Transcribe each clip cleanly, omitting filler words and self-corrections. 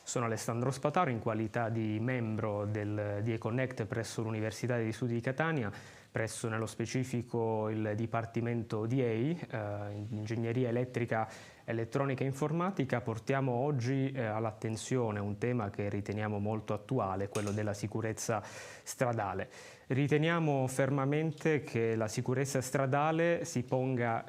Sono Alessandro Spataro in qualità di membro di eConnect presso l'Università degli Studi di Catania, presso nello specifico il Dipartimento DA, Ingegneria Elettrica, Elettronica e Informatica. Portiamo oggi all'attenzione un tema che riteniamo molto attuale, quello della sicurezza stradale. Riteniamo fermamente che la sicurezza stradale si ponga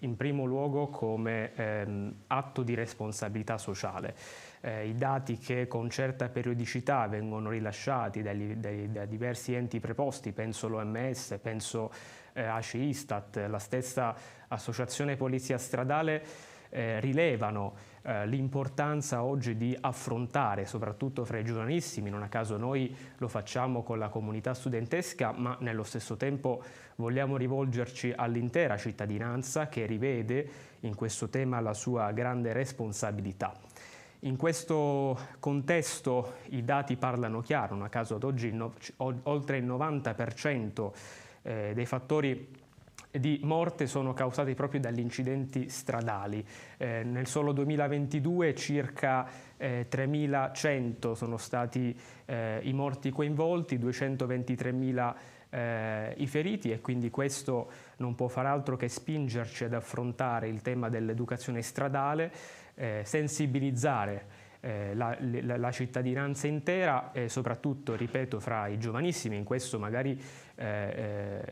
in primo luogo come atto di responsabilità sociale. I dati che con certa periodicità vengono rilasciati da diversi enti preposti, penso l'OMS, penso ACI Istat, la stessa Associazione Polizia Stradale, rilevano l'importanza oggi di affrontare, soprattutto fra i giovanissimi, non a caso noi lo facciamo con la comunità studentesca, ma nello stesso tempo vogliamo rivolgerci all'intera cittadinanza che rivede in questo tema la sua grande responsabilità. In questo contesto i dati parlano chiaro, non a caso ad oggi oltre il 90% dei fattori di morte sono causati proprio dagli incidenti stradali. Nel solo 2022 circa 3.100 sono stati i morti coinvolti, 223.000 i feriti, e quindi questo non può far altro che spingerci ad affrontare il tema dell'educazione stradale, sensibilizzare la cittadinanza intera e soprattutto, ripeto, fra i giovanissimi. In questo magari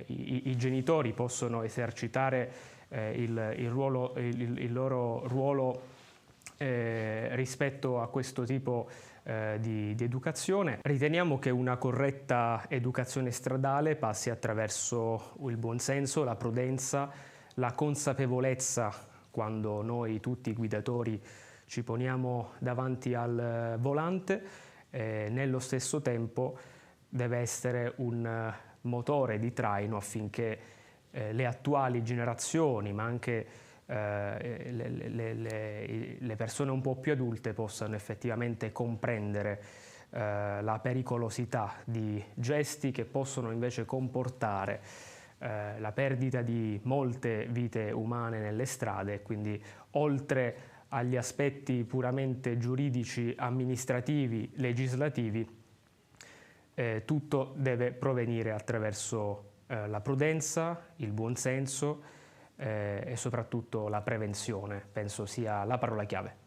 i genitori possono esercitare il loro ruolo rispetto a questo tipo di educazione. Riteniamo che una corretta educazione stradale passi attraverso il buonsenso, la prudenza, la consapevolezza quando noi tutti guidatori ci poniamo davanti al volante. Nello stesso tempo deve essere un motore di traino affinché le attuali generazioni, ma anche le persone un po' più adulte, possano effettivamente comprendere la pericolosità di gesti che possono invece comportare la perdita di molte vite umane nelle strade. Quindi, oltre agli aspetti puramente giuridici, amministrativi, legislativi, tutto deve provenire attraverso la prudenza, il buonsenso e soprattutto la prevenzione. Penso sia la parola chiave.